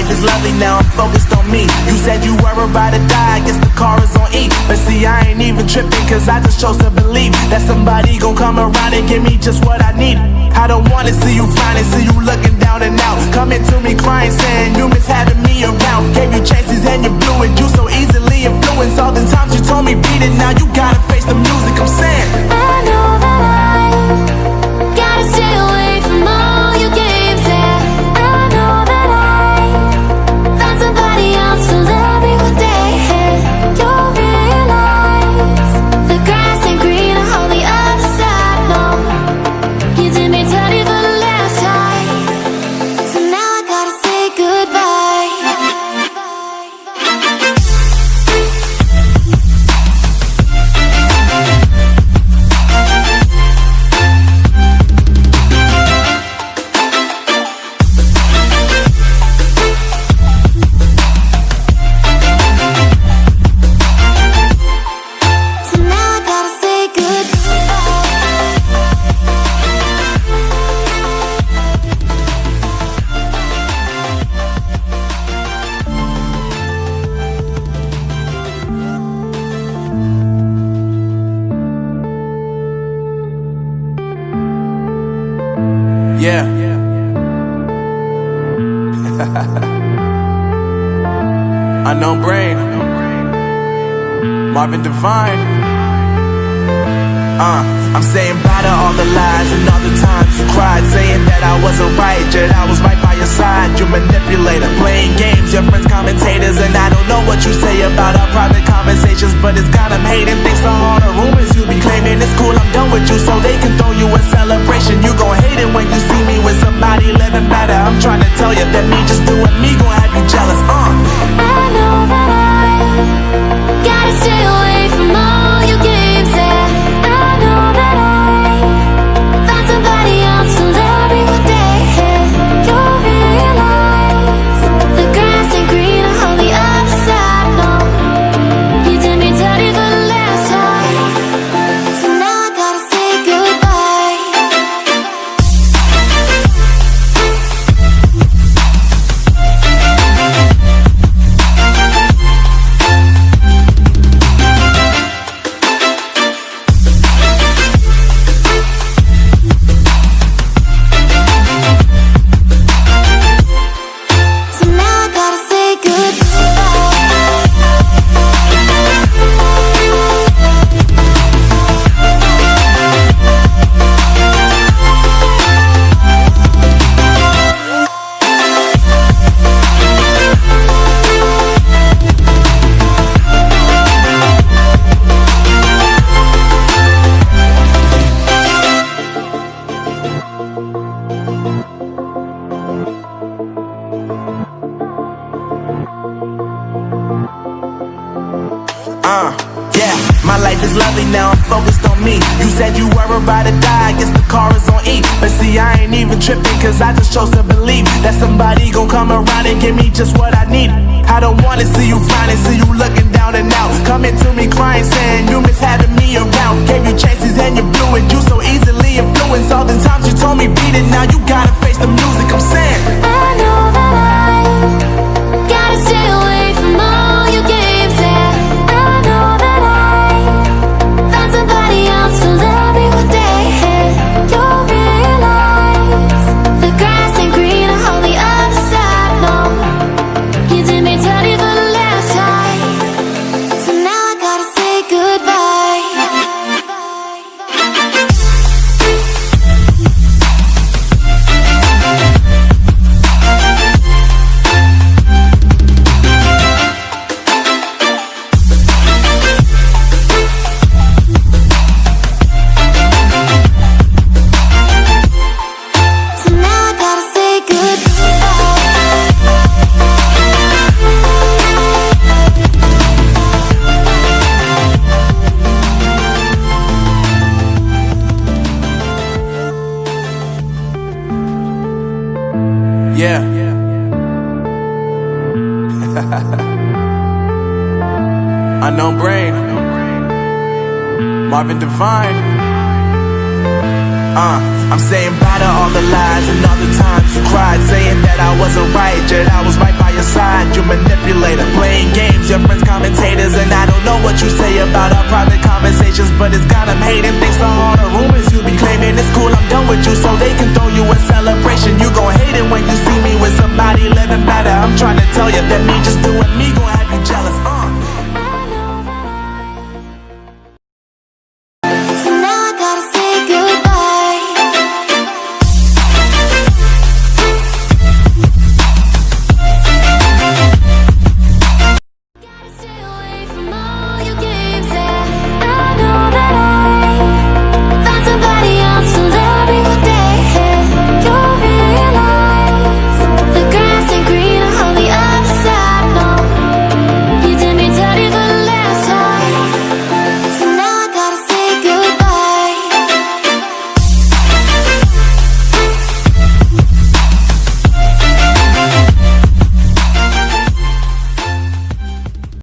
life is lovely, now I'm focused on me. You said you were about to die, I guess the car is on E. But see, I ain't even tripping, cause I just chose to believe that somebody gon' come around and give me just what I need. I don't wanna see you flying, see you looking down and out, coming to me crying, saying you miss having me around. Gave you chances and you blew it, you so easily influenced. All the times you told me beat it, now you gotta face the music. I'm saying I know that I gotta stay away from all your games, yeah. I know that I found somebody else to love me one day, yeah. You'll realize the grass ain't greener on the other side, no. You did me dirty for the last time, so now I gotta say goodbye. yeah. Unknown Brain, Marvin Divine. I'm saying bye to all the lies and all the times you cried, saying that I wasn't right, yet I was right by your side. You manipulator, playing games, your friends commentators, and I don't know what you say about our private conversations, but it's got them hating. Thanks to all the rumors you be claiming. It's cool, I'm done with you, so they can throw you a celebration. You gon' hate it when you see me with somebody living better. I'm trying to tell you that me just doing me gon' have you jealous. I know that I gotta stay away from all your games, yeah. I know that I found somebody else to love me one day, yeah. You'll realize the grass ain't greener on the other side, no. You did me dirty for the last time, so now I gotta say goodbye. So now I gotta say yeah, my life is lovely, now I'm focused on me. You said you were about to die, I guess the car is on E. But see, I ain't even tripping, cause I just chose to believe that somebody gon' come around and give me just what I need. I don't wanna see you flying, see you looking down and out, coming to me crying, saying you miss having me around. Gave you chances and you blew it, you so easily influenced. All the times you told me beat it, now you gotta face the music. I'm saying I know that I gotta stay away from all your games, yeah. I know that I found somebody else to love me one day, yeah. You'll realize the grass ain't greener on the other side, no. You did me dirty for the last time, so now I gotta say goodbye. So now I gotta say yeah. Unknown Brain, Marvin Divine. I'm saying bye to all the lies and all the times you cried, saying that I wasn't right, yet I was right by your your side, you manipulator. Playing games, your friends commentators, and I don't know what you say about our private conversations, but it's got them hating. Thanks to all the rumors you be claiming. It's cool, I'm done with you, so they can throw you a celebration. You gon' hate it when you see me with somebody living better. I'm trying to tell you that me just doing me gon' have you jealous.